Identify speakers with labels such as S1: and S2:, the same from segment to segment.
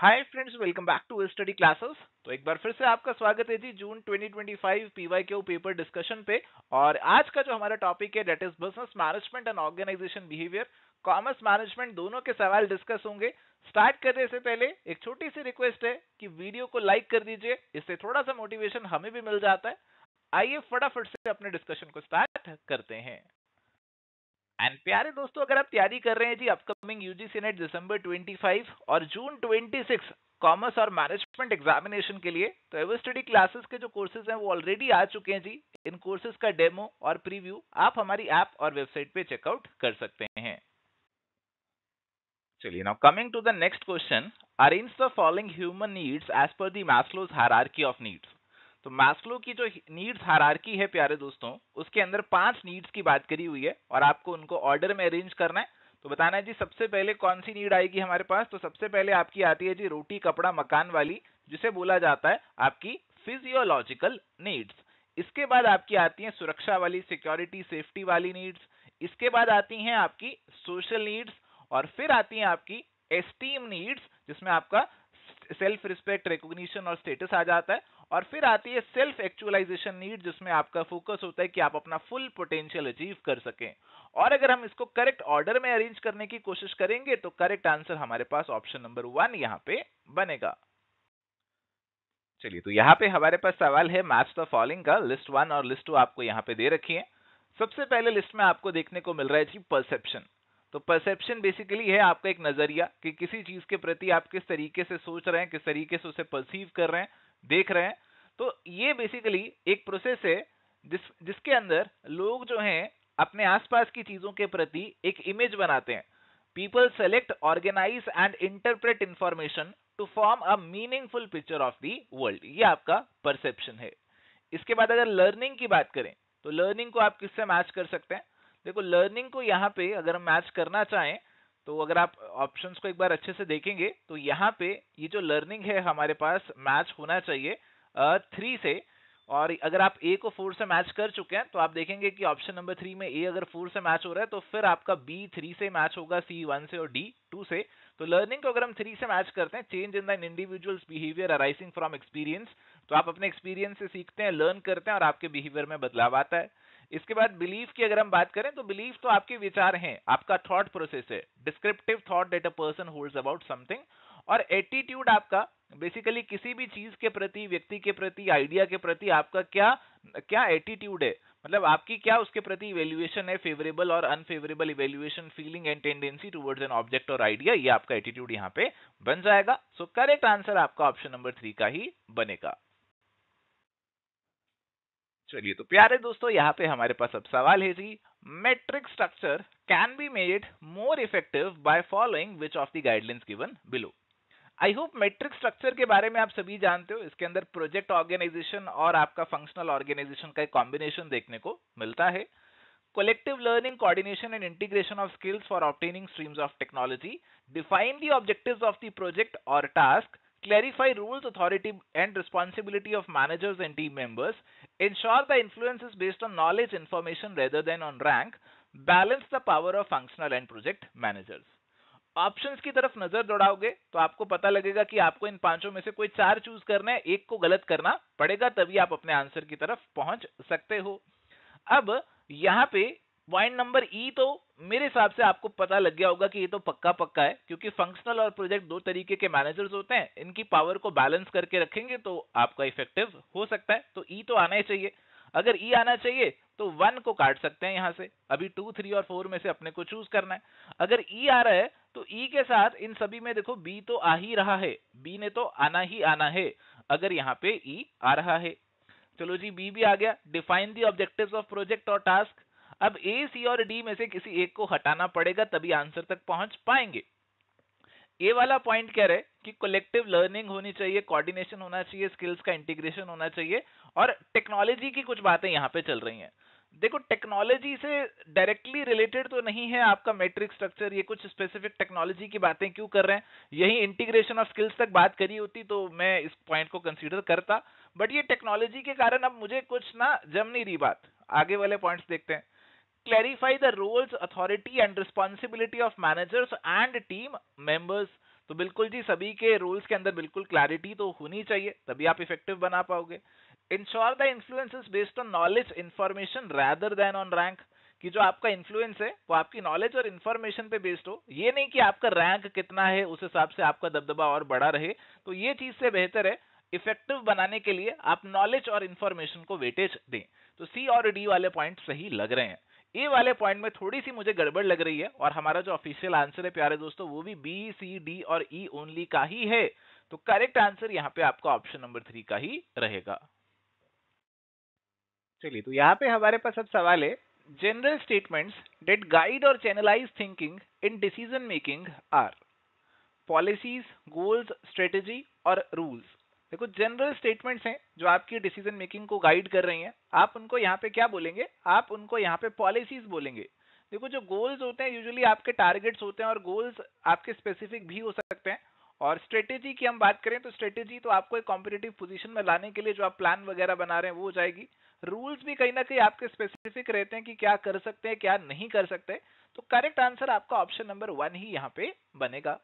S1: Hi friends, welcome back to study classes. तो एक बार फिर से आपका स्वागत है जी जून 2025 पीवाईक्यू पेपर डिस्कशन पे। और आज का जो हमारा टॉपिक है that is business management and organisation behaviour, commerce management, दोनों के सवाल डिस्कस होंगे। स्टार्ट करने से पहले एक छोटी सी रिक्वेस्ट है कि वीडियो को लाइक कर दीजिए, इससे थोड़ा सा मोटिवेशन हमें भी मिल जाता है। आइए फटाफट से अपने डिस्कशन को स्टार्ट करते हैं। एंड प्यारे दोस्तों, अगर आप तैयारी कर रहे हैं जी अपकमिंग यूजीसी नेट दिसंबर 25 और जून 26 कॉमर्स और मैनेजमेंट एग्जामिनेशन के लिए, तो एवर स्टडी क्लासेस के जो कोर्सेज हैं वो ऑलरेडी आ चुके हैं जी। इन कोर्सेज का डेमो और प्रीव्यू आप हमारी ऐप और वेबसाइट पे चेकआउट कर सकते हैं। चलिए, now coming to the next question, arrange the following human needs as per the Maslow's hierarchy of needs. तो मैस्लो की जो नीड्स हायरार्की है प्यारे दोस्तों, उसके अंदर 5 नीड्स की बात करी हुई है और आपको उनको ऑर्डर में अरेंज करना है। तो बताना है जी सबसे पहले कौन सी नीड आएगी हमारे पास। तो सबसे पहले आपकी आती है जी रोटी कपड़ा मकान वाली, जिसे बोला जाता है आपकी फिजियोलॉजिकल नीड्स। इसके बाद आपकी आती है सुरक्षा वाली, सिक्योरिटी सेफ्टी वाली नीड्स। इसके बाद आती हैं आपकी सोशल नीड्स, और फिर आती हैं आपकी एस्टीम नीड्स, जिसमें आपका सेल्फ रिस्पेक्ट, रिकॉग्निशन और स्टेटस आ जाता है। और फिर आती है सेल्फ एक्चुअलाइजेशन नीड, जिसमें आपका फोकस होता है कि आप अपना फुल पोटेंशियल अचीव कर सकें। और अगर हम इसको करेक्ट ऑर्डर में अरेंज करने की कोशिश करेंगे तो करेक्ट आंसर हमारे पास ऑप्शन नंबर 1 यहां पे बनेगा। चलिए, तो यहाँ पे हमारे पास सवाल है मैच द फॉलोइंग का। लिस्ट 1 और लिस्ट 2 आपको यहाँ पे दे रखी है। सबसे पहले लिस्ट में आपको देखने को मिल रहा है जी परसेप्शन। तो परसेप्शन बेसिकली है आपका एक नजरिया कि किसी चीज के प्रति आप किस तरीके से सोच रहे हैं, किस तरीके से उसे परसीव कर रहे हैं, देख रहे हैं। तो ये बेसिकली एक प्रोसेस है जिसके अंदर लोग जो हैं अपने आसपास की चीजों के प्रति एक इमेज बनाते हैं। People select, organise and interpret information to form a meaningful picture of the world. ये आपका परसेप्शन है। इसके बाद अगर लर्निंग की बात करें तो लर्निंग को आप किससे मैच कर सकते हैं। देखो, लर्निंग को यहाँ पे अगर हम मैच करना चाहें तो अगर आप ऑप्शंस को एक बार अच्छे से देखेंगे तो यहाँ पे ये जो लर्निंग है हमारे पास मैच होना चाहिए 3 से। और अगर आप ए को 4 से मैच कर चुके हैं तो आप देखेंगे कि ऑप्शन नंबर 3 में ए अगर 4 से मैच हो रहा है तो फिर आपका बी 3 से मैच होगा, सी 1 से और डी 2 से। तो लर्निंग को अगर हम 3 से मैच करते हैं, change in the individuals behaviour arising from experience, तो आप अपने एक्सपीरियंस से सीखते हैं, लर्न करते हैं और आपके बिहेवियर में बदलाव आता है। इसके बाद बिलीफ की अगर हम बात करें तो बिलीफ तो आपके विचार हैं, आपका थॉट प्रोसेस है, descriptive thought that a person holds about something. और एटीट्यूड आपका बेसिकली किसी भी चीज के प्रति, व्यक्ति के प्रति, आइडिया के प्रति आपका क्या क्या एटीट्यूड है, मतलब आपकी क्या उसके प्रति इवेल्युएशन है, फेवरेबल और unfavourable evaluation, feeling and tendency towards an object और आइडिया, ये आपका एटीट्यूड यहाँ पे बन जाएगा। सो करेक्ट आंसर आपका ऑप्शन नंबर 3 का ही बनेगा। चलिए, तो प्यारे दोस्तों यहाँ पे हमारे पास अब सवाल है जी, metric structure can be made more effective by following which of the guidelines given below. I hope matrix structure के बारे में आप सभी जानते हो। इसके अंदर प्रोजेक्ट ऑर्गेनाइजेशन और आपका फंक्शनल ऑर्गेनाइजेशन का एक कॉम्बिनेशन देखने को मिलता है। Collective learning, coordination and integration of skills for obtaining streams of technology, define the objectives of the project or task, clarify rules, authority and responsibility of managers and team members, ensure the influence is based on knowledge, information rather than on rank, balance the power of functional and project managers। Options की तरफ नजर दौड़ाओगे तो आपको पता लगेगा कि आपको इन पांचों में से कोई 4 चूज करना है, एक को गलत करना पड़ेगा, तभी आप अपने आंसर की तरफ पहुंच सकते हो। अब यहाँ पे पॉइंट नंबर ई तो मेरे हिसाब से आपको पता लग गया होगा कि ये तो पक्का पक्का है, क्योंकि फंक्शनल और प्रोजेक्ट दो तरीके के मैनेजर्स होते हैं, इनकी पावर को बैलेंस करके रखेंगे तो आपका इफेक्टिव हो सकता है। तो ई तो आना ही चाहिए। अगर ई आना चाहिए तो 1 को काट सकते हैं यहां से, अभी 2, 3 और 4 में से अपने को चूज करना है। अगर ई आ रहा है तो ई के साथ इन सभी में देखो बी तो आ ही रहा है, बी ने तो आना ही आना है अगर यहाँ पे ई आ रहा है। चलो जी, बी भी आ गया, define the objectives of project और टास्क। अब ए, सी और डी में से किसी एक को हटाना पड़ेगा तभी आंसर तक पहुंच पाएंगे। ए वाला पॉइंट कह रहे कि कलेक्टिव लर्निंग होनी चाहिए, कोऑर्डिनेशन होना चाहिए, स्किल्स का इंटीग्रेशन होना चाहिए, और टेक्नोलॉजी की कुछ बातें यहाँ पे चल रही हैं। देखो, टेक्नोलॉजी से डायरेक्टली रिलेटेड तो नहीं है आपका मैट्रिक स्ट्रक्चर, ये कुछ स्पेसिफिक टेक्नोलॉजी की बातें क्यों कर रहे हैं। यही इंटीग्रेशन ऑफ स्किल्स तक बात करी होती तो मैं इस पॉइंट को कंसीडर करता, बट ये टेक्नोलॉजी के कारण अब मुझे कुछ ना जम नहीं रही बात। आगे वाले पॉइंट्स देखते हैं। Clarify the roles, authority and responsibility of managers and team members. तो बिल्कुल जी, सभी के रूल्स के अंदर बिल्कुल क्लैरिटी तो होनी चाहिए, तभी आप इफेक्टिव बना पाओगे। Ensure the influence is based on knowledge information rather than on rank, कि जो आपका इन्फ्लुएंस है वो आपकी नॉलेज और इन्फॉर्मेशन पे बेस्ड हो, ये नहीं कि आपका रैंक कितना है उस हिसाब से आपका दबदबा और बड़ा रहे। तो ये चीज से बेहतर है इफेक्टिव बनाने के लिए आप नॉलेज और इन्फॉर्मेशन को वेटेज दें। तो सी और डी वाले पॉइंट सही लग रहे हैं। ए वाले पॉइंट में थोड़ी सी मुझे गड़बड़ लग रही है, और हमारा जो ऑफिशियल आंसर है प्यारे दोस्तों वो भी बी सी डी और ई ओनली का ही है। तो करेक्ट आंसर यहाँ पे आपका ऑप्शन नंबर 3 का ही रहेगा। चलिए, तो यहाँ पे हमारे पास अब सवाल है, जनरल स्टेटमेंट्स डेट गाइड और channelise thinking in decision making are policies, goals, strategy और रूल्स। देखो, जनरल स्टेटमेंट्स हैं जो आपकी डिसीजन मेकिंग को गाइड कर रही हैं, आप उनको यहाँ पे क्या बोलेंगे, आप उनको यहाँ पे पॉलिसीज बोलेंगे। देखो, जो गोल्स होते हैं यूजुअली आपके टारगेट्स होते हैं, और गोल्स आपके स्पेसिफिक भी हो सकते हैं। और स्ट्रेटेजी की हम बात करें तो स्ट्रेटेजी तो आपको एक कॉम्पिटिटिव पोजीशन में लाने के लिए जो आप प्लान वगैरह बना रहे हैं वो हो जाएगी। रूल्स भी कहीं ना कहीं आपके स्पेसिफिक रहते हैं कि क्या कर सकते हैं क्या नहीं कर सकते। तो करेक्ट आंसर आपका ऑप्शन नंबर 1 ही यहाँ पे बनेगा।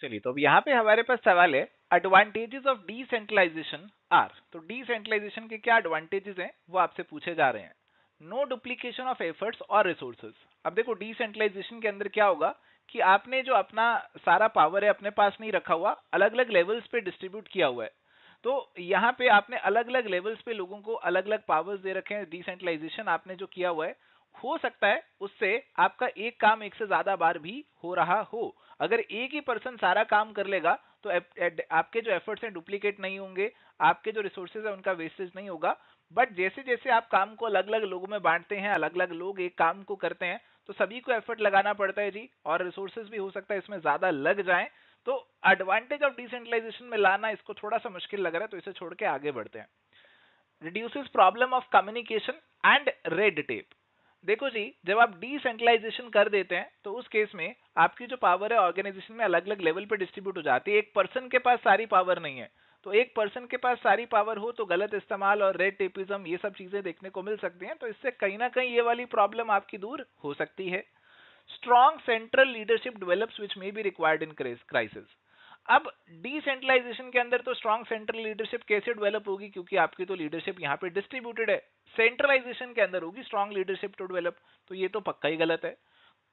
S1: चलिए, तो अब यहाँ पे हमारे पास सवाल है, एडवांटेजेस ऑफ डिसेंट्रलाइजेशन आर। तो डिसेंट्रलाइजेशन के क्या एडवांटेजेस हैं वो आपसे पूछे जा रहे हैं। नो डुप्लीकेशन ऑफ एफर्ट्स और रिसोर्सेज। अब देखो, डिसेंट्रलाइजेशन के अंदर क्या होगा कि आपने जो अपना सारा पावर है अपने पास नहीं रखा हुआ, अलग अलग लेवल्स पे डिस्ट्रीब्यूट किया हुआ है। तो यहाँ पे आपने अलग अलग लेवल्स पे लोगों को अलग अलग पावर्स दे रखे हैं। डिसेंट्रलाइजेशन आपने जो किया हुआ है, हो सकता है उससे आपका एक काम एक से ज्यादा बार भी हो रहा हो। अगर एक ही पर्सन सारा काम कर लेगा तो आपके जो एफर्ट्स हैं डुप्लीकेट नहीं होंगे, आपके जो रिसोर्सेज है उनका वेस्टेज नहीं होगा। बट जैसे जैसे आप काम को अलग अलग लोगों में बांटते हैं, अलग अलग लोग एक काम को करते हैं, तो सभी को एफर्ट लगाना पड़ता है जी, और रिसोर्सेज भी हो सकता है इसमें ज्यादा लग जाए। तो एडवांटेज ऑफ डिसेंट्रलाइजेशन में लाना इसको थोड़ा सा मुश्किल लग रहा है, तो इसे छोड़ के आगे बढ़ते हैं। Reduces problem of communication and red tape. देखो जी, जब आप डिसेंट्रलाइजेशन कर देते हैं तो उस केस में आपकी जो पावर है ऑर्गेनाइजेशन में अलग अलग लेवल पे डिस्ट्रीब्यूट हो जाती है। एक पर्सन के पास सारी पावर नहीं है, तो एक पर्सन के पास सारी पावर हो तो गलत इस्तेमाल और रेड टेपिज्म ये सब चीजें देखने को मिल सकती हैं। तो इससे कहीं ना कहीं ये वाली प्रॉब्लम आपकी दूर हो सकती है। Strong central leadership develops which may be required in crisis. अब डिसेंट्रलाइजेशन के अंदर तो स्ट्रॉन्ग सेंट्रल लीडरशिप कैसे डेवलप होगी, क्योंकि आपकी तो लीडरशिप यहाँ पे डिस्ट्रीब्यूटेड है। सेंट्रलाइजेशन के अंदर होगी स्ट्रॉन्ग लीडरशिप टू डेवलप, तो ये तो पक्का ही गलत है।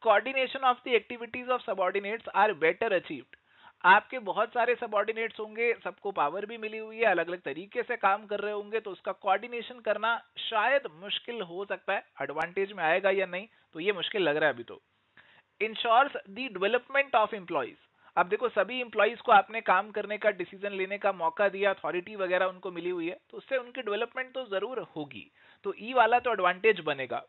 S1: Coordination of the activities of subordinates are better achieved. आपके बहुत सारे सबऑर्डिनेट्स होंगे, सबको पावर भी मिली हुई है, अलग अलग तरीके से काम कर रहे होंगे, तो उसका कोऑर्डिनेशन करना शायद मुश्किल हो सकता है। एडवांटेज में आएगा या नहीं तो ये मुश्किल लग रहा है अभी तो। Ensures the development of employees. अब देखो, सभी एम्प्लॉइज को आपने काम करने का, डिसीजन लेने का मौका दिया, अथॉरिटी वगैरह उनको मिली हुई है, तो उससे उनकी डेवलपमेंट तो जरूर होगी। तो ई वाला तो एडवांटेज बनेगा।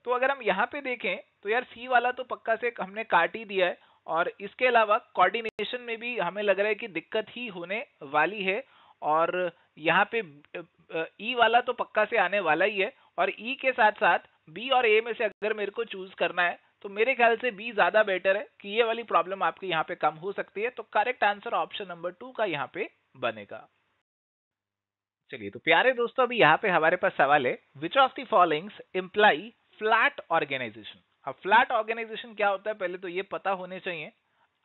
S1: तो अगर हम यहाँ पे देखें तो यार सी वाला तो पक्का से हमने काट ही दिया है, और इसके अलावा कोऑर्डिनेशन में भी हमें लग रहा है कि दिक्कत ही होने वाली है। और यहाँ पे ई वाला तो पक्का से आने वाला ही है, और ई के साथ साथ बी और ए में से अगर मेरे को चूज करना है तो मेरे ख्याल से बी ज्यादा बेटर है, कि ये वाली प्रॉब्लम आपके यहाँ पे कम हो सकती है। तो करेक्ट आंसर ऑप्शन नंबर 2 का यहाँ पे बनेगा। चलिए, तो प्यारे दोस्तों अभी यहाँ पे हमारे पास सवाल है, which of the followings imply flat organisation. अब फ्लैट ऑर्गेनाइजेशन क्या होता है पहले तो ये पता होने चाहिए।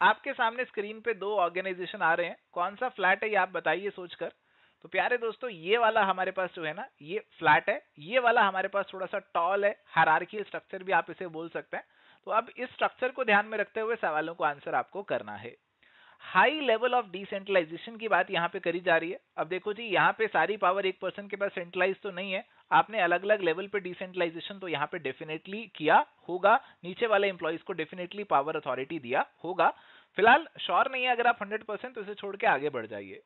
S1: आपके सामने स्क्रीन पे दो ऑर्गेनाइजेशन आ रहे हैं, कौन सा फ्लैट है ये आप बताइए सोचकर। तो प्यारे दोस्तों, ये वाला हमारे पास जो है ना ये फ्लैट है, ये वाला हमारे पास थोड़ा सा टॉल है, हायरार्किकल स्ट्रक्चर भी आप इसे बोल सकते हैं। तो अब इस स्ट्रक्चर को ध्यान में रखते हुए सवालों को आंसर आपको करना है। हाई लेवल ऑफ डिसेंट्रलाइजेशन की बात यहाँ पे करी जा रही है। अब देखो जी, यहाँ पे सारी पावर एक पर्सन के पास सेंट्रलाइज तो नहीं है, आपने अलग अलग लेवल पे डिसेंट्रलाइजेशन तो यहाँ पे डेफिनेटली किया होगा, नीचे वाले एम्प्लॉइज को डेफिनेटली पावर अथॉरिटी दिया होगा। फिलहाल श्योर नहीं है अगर आप 100%, तो इसे छोड़ के आगे बढ़ जाइए।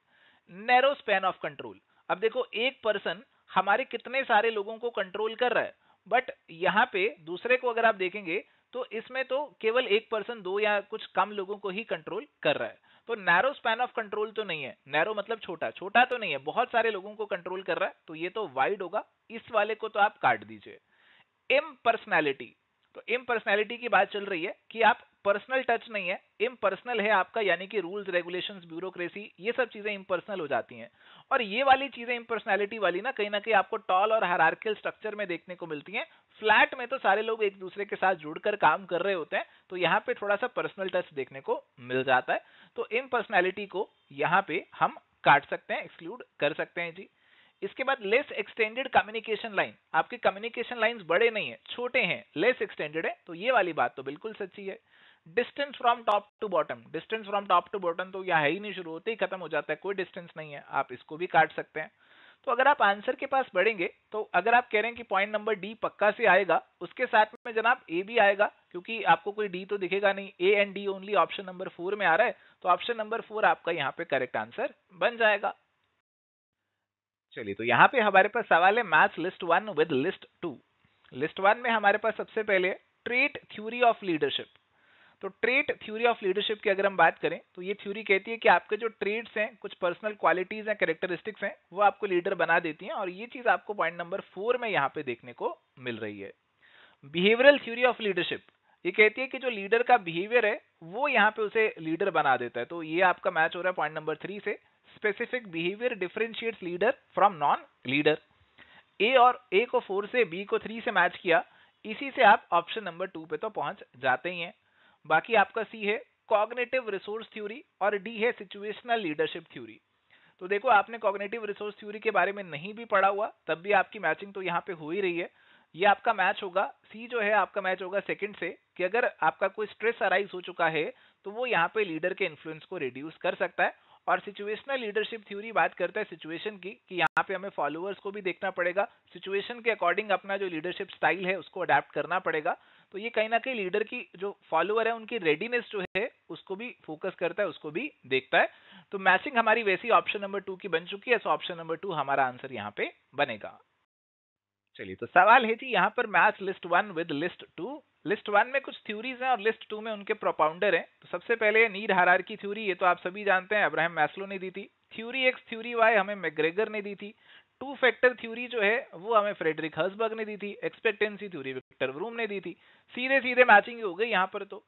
S1: Narrow span of control. अब देखो, एक पर्सन हमारे कितने सारे लोगों को कंट्रोल कर रहा है, बट यहाँ पे दूसरे को अगर आप देखेंगे तो इसमें तो केवल एक पर्सन दो या कुछ कम लोगों को ही कंट्रोल कर रहा है। तो नैरो स्पैन ऑफ कंट्रोल तो नहीं है, नैरो मतलब छोटा, छोटा तो नहीं है, बहुत सारे लोगों को कंट्रोल कर रहा है, तो ये तो वाइड होगा, इस वाले को तो आप काट दीजिए। इम्पर्सनैलिटी। तो इम्पर्सनैलिटी की बात चल रही है कि आप पर्सनल टच नहीं है, इम्पर्सनल है आपका, यानी कि रूल्स रेगुलेशंस, ब्यूरोक्रेसी, ये सब चीजें इम्पर्सनल हो जाती हैं। और ये वाली चीजें इम्पर्सनैलिटी वाली ना कहीं आपको टॉल और हायरार्किकल स्ट्रक्चर में देखने को मिलती हैं, फ्लैट में तो सारे लोग एक दूसरे के साथ जुड़कर काम कर रहे होते हैं, तो यहाँ पे थोड़ा सा पर्सनल टच देखने को मिल जाता है। तो इम्पर्सनैलिटी को यहाँ पे हम काट सकते हैं, एक्सक्लूड कर सकते हैं जी। इसके बाद लेस एक्सटेंडेड कम्युनिकेशन लाइन, आपके कम्युनिकेशन लाइंस बड़े नहीं है, छोटे हैं, लेस एक्सटेंडेड है, तो ये वाली बात तो बिल्कुल सच्ची है। Distance from top to bottom, distance from top to bottom तो यहाँ है ही नहीं, शुरू होते ही खत्म हो जाता है, कोई डिस्टेंस नहीं है, आप इसको भी काट सकते हैं। तो अगर आप आंसर के पास बढ़ेंगे तो अगर आप कह रहे हैं कि पॉइंट नंबर डी पक्का से आएगा, उसके साथ में जनाब ए भी आएगा, क्योंकि आपको कोई डी तो दिखेगा नहीं, A and D only option number 4 में आ रहा है, तो ऑप्शन नंबर 4 आपका यहाँ पे करेक्ट आंसर बन जाएगा। चलिए, तो यहाँ पे हमारे पास सवाल है maths list 1 with list 2। List 1 में हमारे पास सबसे पहले ट्रेट थ्योरी ऑफ लीडरशिप। तो ट्रेट थ्योरी ऑफ लीडरशिप की अगर हम बात करें तो ये थ्योरी कहती है कि आपके जो ट्रेड्स हैं, कुछ पर्सनल क्वालिटीज हैं, कैरेक्टरिस्टिक्स हैं, वो आपको लीडर बना देती हैं, और ये चीज आपको पॉइंट नंबर 4 में यहाँ पे देखने को मिल रही है। बिहेवियरल थ्योरी ऑफ लीडरशिप ये कहती है कि जो लीडर का बिहेवियर है वो यहाँ पे उसे लीडर बना देता है, तो ये आपका मैच हो रहा है पॉइंट नंबर 3 से। Specific behaviour differentiates leader from non leader. A और ए को 4 से, बी को 3 से मैच किया, इसी से आप ऑप्शन नंबर 2 पे तो पहुंच जाते ही हैं। बाकी आपका सी है कॉग्निटिव रिसोर्स थ्योरी और डी है सिचुएशनल लीडरशिप थ्योरी। तो देखो, आपने कॉग्निटिव रिसोर्स थ्योरी के बारे में नहीं भी पढ़ा हुआ, तब भी आपकी मैचिंग तो यहाँ पे हो ही रही है। ये आपका मैच होगा, सी जो है आपका मैच होगा सेकंड से, कि अगर आपका कोई स्ट्रेस अराइज हो चुका है तो वो यहाँ पे लीडर के इन्फ्लुएंस को रिड्यूस कर सकता है। और सिचुएशनल लीडरशिप थ्योरी बात करता है सिचुएशन की, कि यहाँ पे हमें फॉलोअर्स को भी देखना पड़ेगा, सिचुएशन के अकॉर्डिंग अपना जो लीडरशिप स्टाइल है उसको अडेप्ट करना पड़ेगा। तो ये कहीं ना कहीं लीडर की जो फॉलोअर है उनकी रेडीनेस जो है उसको भी फोकस करता है, उसको भी देखता है। तो मैचिंग हमारी वैसी ऑप्शन नंबर 2 की बन चुकी है, सो ऑप्शन नंबर 2 हमारा आंसर यहाँ पे बनेगा। चलिए, तो सवाल है जी यहाँ पर maths list 1 with list 2। List 1 में कुछ थ्योरीज हैं और लिस्ट 2 में उनके प्रोपाउंडर हैं। तो सबसे पहले नीड हायरार्की थ्योरी, ये तो आप सभी जानते हैं, अब्राहम मैस्लो ने दी थी। थ्योरी एक्स थ्योरी वाई हमें मैकग्रेगर ने दी थी। टू फैक्टर थ्योरी जो है वो हमें फ्रेडरिक हर्सबर्ग ने दी थी। एक्सपेक्टेंसी थ्योरी विक्टर व्रूम ने दी थी। सीधे सीधे मैचिंग हो गई यहाँ पर। तो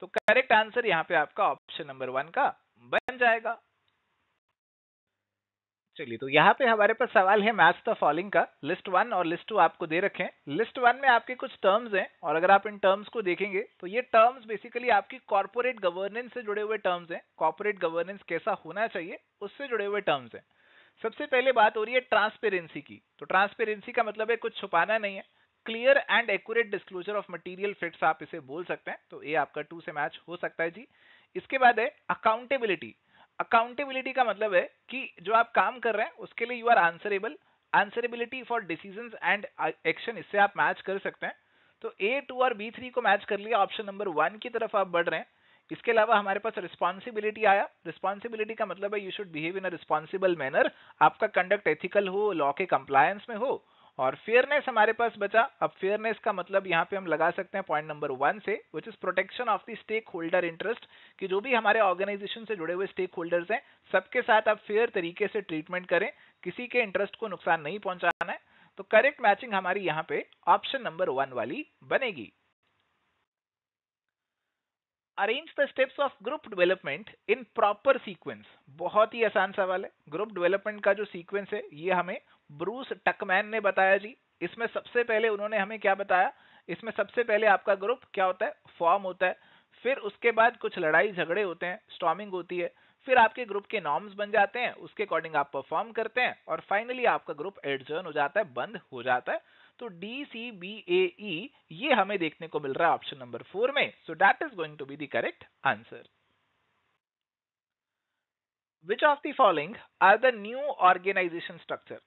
S1: करेक्ट आंसर यहाँ पे आपका ऑप्शन नंबर 1 का बन जाएगा। चलिए, तो यहाँ पे हमारे पास सवाल है मैथ्स द फॉलोइंग का। लिस्ट 1 और लिस्ट 2 आपको दे रखे हैं। लिस्ट 1 में आपके कुछ टर्म्स हैं, और अगर आप इन टर्म्स को देखेंगे तो ये टर्म्स बेसिकली आपकी कॉर्पोरेट गवर्नेंस से जुड़े हुए टर्म्स हैं। कॉर्पोरेट गवर्नेंस कैसा होना चाहिए उससे जुड़े हुए टर्म्स हैं। सबसे पहले बात हो रही है ट्रांसपेरेंसी की। तो ट्रांसपेरेंसी का मतलब है कुछ छुपाना नहीं है, clear and accurate disclosure of material facts आप इसे बोल सकते हैं। तो ये आपका 2 से मैच हो सकता है जी। इसके बाद है अकाउंटेबिलिटी। अकाउंटेबिलिटी का मतलब है कि जो आप काम कर रहे हैं उसके लिए you are answerable. Answerability for decisions and action, इससे आप मैच कर सकते हैं। तो A2 और B3 को मैच कर लिया, ऑप्शन नंबर 1 की तरफ आप बढ़ रहे हैं। इसके अलावा हमारे पास रिस्पॉन्सिबिलिटी आया। रिस्पॉन्सिबिलिटी का मतलब है you should behave in a responsible manner, आपका कंडक्ट एथिकल हो, लॉ के कंप्लायंस में हो। और फेयरनेस हमारे पास बचा। अब फेयरनेस का मतलब यहाँ पे हम लगा सकते हैं पॉइंट नंबर 1 से, which is protection of the stakeholder interest, कि जो भी हमारे ऑर्गेनाइजेशन से जुड़े हुए स्टेक होल्डर्स हैं सबके साथ आप फेयर तरीके से ट्रीटमेंट करें, किसी के इंटरेस्ट को नुकसान नहीं पहुंचाना है। तो करेक्ट मैचिंग हमारी यहाँ पे ऑप्शन नंबर 1 वाली बनेगी। Arrange the steps of group development in proper sequence. बहुत ही आसान सवाल है। ग्रुप डेवलपमेंट का जो सीक्वेंस है ये हमें ब्रूस टकमैन ने बताया जी। इसमें सबसे पहले उन्होंने हमें क्या बताया, इसमें सबसे पहले आपका ग्रुप क्या होता है, फॉर्म होता है। फिर उसके बाद कुछ लड़ाई झगड़े होते हैं, स्टॉर्मिंग होती है। फिर आपके ग्रुप के नॉर्म्स बन जाते हैं, उसके अकॉर्डिंग आप परफॉर्म करते हैं, और फाइनली आपका ग्रुप एडजर्न हो जाता है, बंद हो जाता है। तो DCBAE ये हमें देखने को मिल रहा है ऑप्शन नंबर 4 में। So that is going to be the correct answer. Which of the following are the new organisation structure.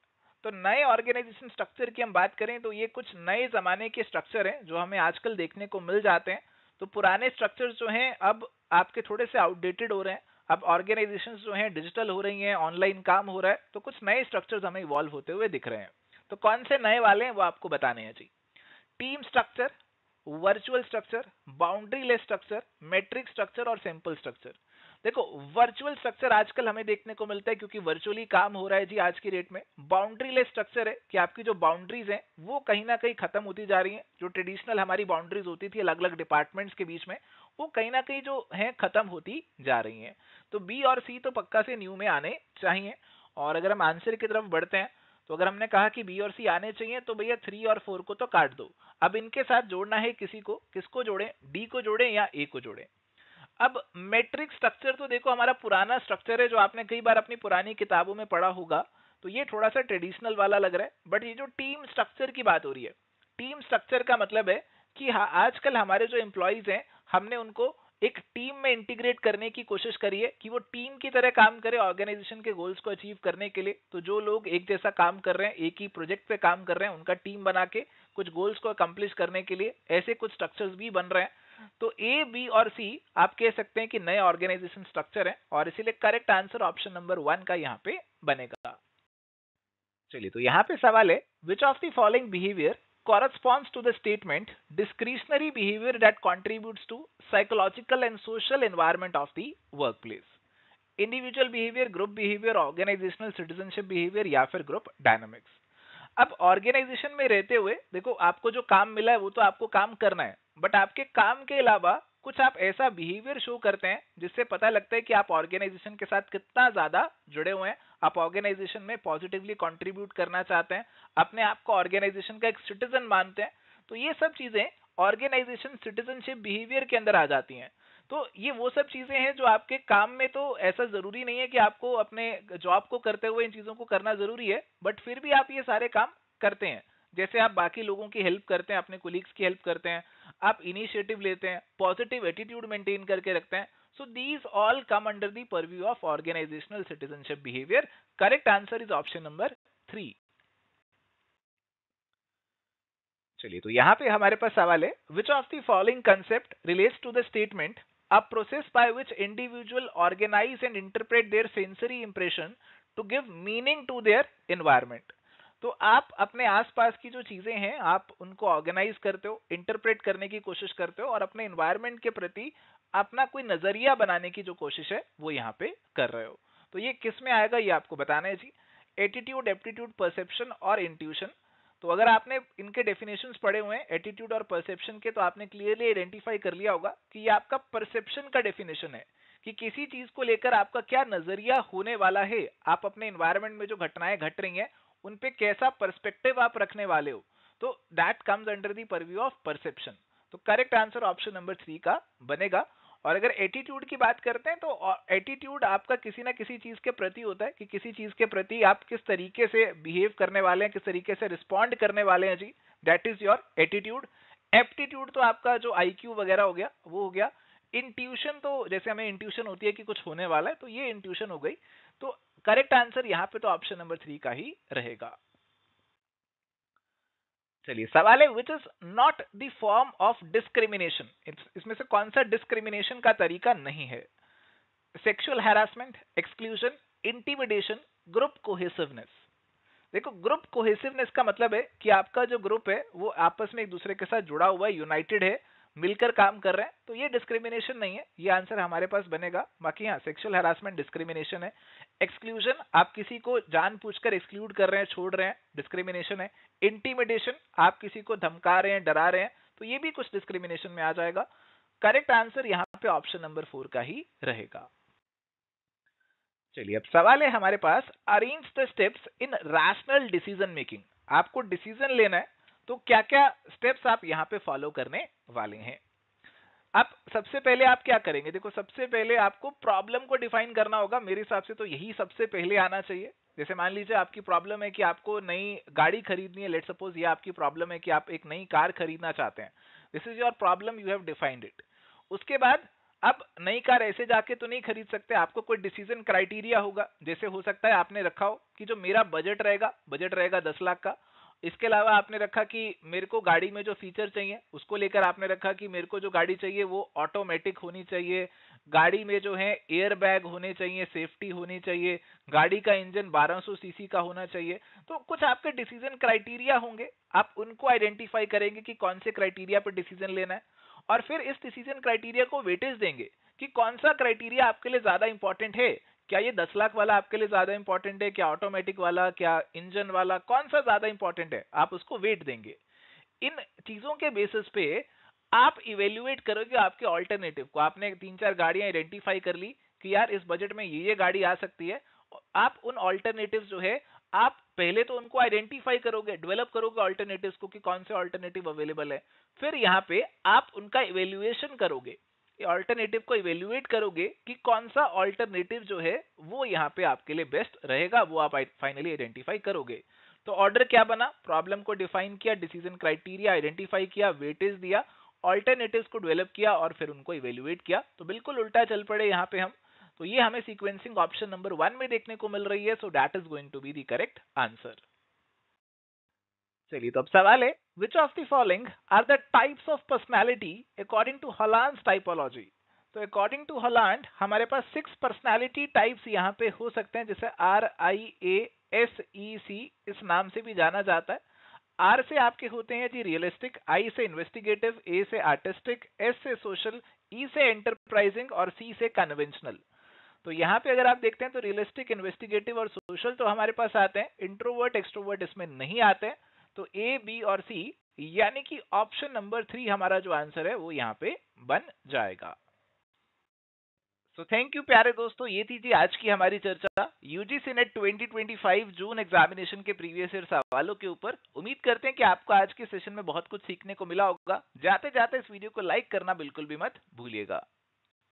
S1: तो नए ऑर्गेनाइजेशन स्ट्रक्चर की हम बात करें तो ये कुछ नए जमाने के स्ट्रक्चर हैं जो हमें आजकल देखने को मिल जाते हैं। तो पुराने स्ट्रक्चर जो हैं अब आपके थोड़े से आउटडेटेड हो रहे हैं। अब ऑर्गेनाइजेशंस जो हैं डिजिटल हो रही हैं, ऑनलाइन काम हो रहा है, तो कुछ नए स्ट्रक्चर्स हमें इवॉल्व होते हुए दिख रहे हैं। तो कौन से नए वाले हैं वो आपको बताने हैं जी। Team structure, virtual structure, boundary less structure, matrix structure और सिंपल स्ट्रक्चर। देखो, वर्चुअल स्ट्रक्चर आजकल हमें देखने को मिलता है क्योंकि वर्चुअली काम हो रहा है जी आज की डेट में। बाउंड्री लेस स्ट्रक्चर है कि आपकी जो बाउंड्रीज हैं वो कहीं ना कहीं खत्म होती जा रही हैं। जो ट्रेडिशनल हमारी बाउंड्रीज होती थी अलग अलग डिपार्टमेंट्स के बीच में, वो कहीं ना कहीं जो है खत्म होती जा रही हैं। तो बी और सी तो पक्का से न्यू में आने चाहिए। और अगर हम आंसर की तरफ बढ़ते हैं तो अगर हमने कहा कि बी और सी आने चाहिए तो भैया 3 और 4 को तो काट दो। अब इनके साथ जोड़ना है किसी को, किसको जोड़ें, डी को जोड़ें या ए को जोड़ें। अब मैट्रिक्स स्ट्रक्चर तो देखो हमारा पुराना स्ट्रक्चर है जो आपने कई बार अपनी पुरानी किताबों में पढ़ा होगा, तो ये थोड़ा सा ट्रेडिशनल वाला लग रहा है। बट ये जो टीम स्ट्रक्चर की बात हो रही है, टीम स्ट्रक्चर का मतलब है कि आजकल हमारे जो एम्प्लॉयज हैं हमने उनको एक टीम में इंटीग्रेट करने की कोशिश करी है कि वो टीम की तरह काम करे ऑर्गेनाइजेशन के गोल्स को अचीव करने के लिए। तो जो लोग एक जैसा काम कर रहे हैं, एक ही प्रोजेक्ट पे काम कर रहे हैं, उनका टीम बना के कुछ गोल्स को अकम्प्लिश करने के लिए ऐसे कुछ स्ट्रक्चर्स भी बन रहे हैं। तो ए, बी और सी आप कह सकते हैं कि नए ऑर्गेनाइजेशन स्ट्रक्चर है, और इसीलिए करेक्ट आंसर ऑप्शन नंबर 1 का यहाँ पे बनेगा। चलिए, तो यहाँ पे सवाल है, which of the following behaviour corresponds to the statement discretionary behavior that contributes to psychological and social environment of the workplace? Individual behaviour, group behaviour, organisational citizenship behaviour या फिर ग्रुप डायनामिक्स। अब ऑर्गेनाइजेशन में रहते हुए देखो आपको जो काम मिला है वो तो आपको काम करना है, बट आपके काम के अलावा कुछ आप ऐसा बिहेवियर शो करते हैं जिससे पता लगता है कि आप ऑर्गेनाइजेशन के साथ कितना ज्यादा जुड़े हुए हैं, आप ऑर्गेनाइजेशन में पॉजिटिवली कंट्रीब्यूट करना चाहते हैं, अपने आप को ऑर्गेनाइजेशन का एक सिटीजन मानते हैं। तो ये सब चीजें ऑर्गेनाइजेशन सिटीजनशिप बिहेवियर के अंदर आ जाती हैं। तो ये वो सब चीजें हैं जो आपके काम में, तो ऐसा जरूरी नहीं है कि आपको अपने जॉब को करते हुए इन चीजों को करना जरूरी है, बट फिर भी आप ये सारे काम करते हैं। जैसे आप बाकी लोगों की हेल्प करते हैं, अपने कोलीग्स की हेल्प करते हैं, आप इनिशिएटिव लेते हैं, पॉजिटिव एटीट्यूड मेंटेन करके रखते हैं। So these all come under the purview of organizational citizenship behavior. Correct answer is option number 3. चलिए, तो यहाँ पे हमारे पास सवाल है, which of the following concept relates to the statement a process by which individual organize and interpret their sensory impression to give meaning to their environment? तो आप अपने आसपास की जो चीजें हैं आप उनको ऑर्गेनाइज करते हो, इंटरप्रेट करने की कोशिश करते हो और अपने एनवायरनमेंट के प्रति अपना कोई नजरिया बनाने की जो कोशिश है वो यहाँ पे कर रहे हो। तो ये किस में आएगा ये आपको बताना है जी। एटीट्यूड, एप्टीट्यूड, परसेप्शन और इंट्यूशन। तो अगर आपने इनके डेफिनेशंस पढ़े हुए हैं एटीट्यूड और परसेप्शन के, तो आपने क्लियरली आइडेंटिफाई कर लिया होगा कि ये आपका परसेप्शन का डेफिनेशन है कि किसी चीज को लेकर आपका क्या नजरिया होने वाला है, आप अपने एनवायरनमेंट में जो घटनाएं घट रही हैं उन पे कैसा पर्सपेक्टिव आप रखने वाले हो। तो that comes under the purview of perception. तो करेक्ट आंसर ऑप्शन नंबर 3 का बनेगा। और अगर एटीट्यूड की बात करते हैं तो एटीट्यूड आपका किसी ना किसी चीज के प्रति होता है कि किसी चीज के प्रति आप किस तरीके से बिहेव करने वाले हैं, किस तरीके से रिस्पॉन्ड करने वाले हैं जी, that is your attitude. Aptitude तो आपका जो आईक्यू वगैरह हो गया वो हो गया। इंट्यूशन तो जैसे हमें इंट्यूशन होती है कि कुछ होने वाला है, तो ये इंट्यूशन हो गई। तो करेक्ट आंसर यहाँ पे तो ऑप्शन नंबर 3 का ही रहेगा। चलिए, सवाल है, which is not the form of discrimination? इसमें से कौन सा डिस्क्रिमिनेशन का तरीका नहीं है? Sexual harassment, exclusion, intimidation, group cohesiveness. देखो, ग्रुप कोहेसिवनेस का मतलब है कि आपका जो ग्रुप है वो आपस में एक दूसरे के साथ जुड़ा हुआ है, यूनाइटेड है, मिलकर काम कर रहे हैं, तो ये डिस्क्रिमिनेशन नहीं है, ये आंसर हमारे पास बनेगा। बाकी हाँ, सेक्सुअल हैरासमेंट डिस्क्रिमिनेशन है। एक्सक्लूजन, आप किसी को जानबूझकर एक्सक्लूड कर रहे हैं, छोड़ रहे हैं, डिस्क्रिमिनेशन है। इंटिमिडेशन, आप किसी को धमका रहे हैं, डरा रहे हैं, तो ये भी कुछ डिस्क्रिमिनेशन में आ जाएगा। करेक्ट आंसर यहाँ पे ऑप्शन नंबर 4 का ही रहेगा। चलिए, अब सवाल है हमारे पास, arrange the steps in rational decision making. आपको डिसीजन लेना है तो क्या क्या स्टेप्स आप यहाँ पे फॉलो करने वाले हैं। आप सबसे पहले आप क्या करेंगे, देखो सबसे पहले आपको प्रॉब्लम को डिफाइन करना होगा। मेरे हिसाब से तो यही सबसे पहले आना चाहिए। जैसे मान लीजिए आपकी प्रॉब्लम है कि आपको नई गाड़ी खरीदनी है, लेट सपोज, ये आपकी प्रॉब्लम है कि आप एक नई कार खरीदना चाहते हैं। This is your problem, you have defined it. उसके बाद अब नई कार ऐसे जाके तो नहीं खरीद सकते, आपको कोई डिसीजन क्राइटेरिया होगा। जैसे हो सकता है आपने रखा हो कि जो मेरा बजट रहेगा 10 लाख का। इसके अलावा आपने रखा कि मेरे को गाड़ी में जो फीचर चाहिए उसको लेकर आपने रखा कि मेरे को जो गाड़ी चाहिए वो ऑटोमेटिक होनी चाहिए, गाड़ी में जो है एयर बैग होने चाहिए, सेफ्टी होनी चाहिए, गाड़ी का इंजन 1200 सीसी का होना चाहिए। तो कुछ आपके डिसीजन क्राइटेरिया होंगे, आप उनको आइडेंटिफाई करेंगे कि कौन से क्राइटेरिया पर डिसीजन लेना है, और फिर इस डिसीजन क्राइटेरिया को वेटेज देंगे कि कौन सा क्राइटेरिया आपके लिए ज्यादा इंपॉर्टेंट है। क्या ये 10 लाख वाला आपके लिए ज्यादा इंपॉर्टेंट है, क्या ऑटोमेटिक वाला, क्या इंजन वाला, कौन सा ज्यादा इंपॉर्टेंट है, आप उसको वेट देंगे। इन चीजों के बेसिस पे आप इवेल्युएट करोगे आपके ऑल्टरनेटिव को। आपने 3-4 गाड़ियां आइडेंटिफाई कर ली कि यार इस बजट में ये गाड़ी आ सकती है, आप उन ऑल्टरनेटिव जो है आप पहले तो उनको आइडेंटिफाई करोगे, डेवलप करोगे ऑल्टरनेटिव्स को कि कौन से ऑल्टरनेटिव अवेलेबल है, फिर यहाँ पे आप उनका इवेल्युएशन करोगे, ऑल्टरनेटिव को इवेल्युएट करोगे कि कौन सा ऑल्टरनेटिव जो है वो यहाँ पे आपके लिए बेस्ट रहेगा, वो आप फाइनली आइडेंटिफाई करोगे। तो ऑर्डर क्या बना, प्रॉब्लम को डिफाइन किया, डिसीजन क्राइटेरिया आइडेंटिफाई किया, वेटेज दिया, ऑल्टरनेटिव्स को डेवलप किया और फिर उनको इवेल्युएट किया। तो बिल्कुल उल्टा चल पड़े यहाँ पे हम। तो ये हमें सीक्वेंसिंग ऑप्शन नंबर 1 में देखने को मिल रही है, so that is going to be the correct answer. चलिए, तो अब सवाल है, which of the following are the types of personality according to Holland's typology. तो अकॉर्डिंग टू हॉलैंड हमारे पास 6 पर्सनालिटी टाइप्स यहाँ पे हो सकते हैं, जिसे RIASEC इस नाम से भी जाना जाता है। आर से आपके होते हैं जी रियलिस्टिक, आई से इन्वेस्टिगेटिव, ए से आर्टिस्टिक, एस से सोशल, ई से एंटरप्राइजिंग और सी से कन्वेंशनल। तो यहाँ पे अगर आप देखते हैं तो रियलिस्टिक, इन्वेस्टिगेटिव और सोशल तो हमारे पास आते हैं, इंट्रोवर्ट एक्सट्रोवर्ट इसमें नहीं आते हैं। तो ए, बी और सी, यानी कि ऑप्शन नंबर 3 हमारा जो आंसर है वो यहाँ पे बन जाएगा। सो थैंक यू प्यारे दोस्तों, ये थी जी आज की हमारी चर्चा यूजीसी नेट 2025 जून एग्जामिनेशन के प्रीवियस ईयर सवालों के ऊपर। उम्मीद करते हैं कि आपको आज के सेशन में बहुत कुछ सीखने को मिला होगा। जाते जाते इस वीडियो को लाइक करना बिल्कुल भी मत भूलिएगा।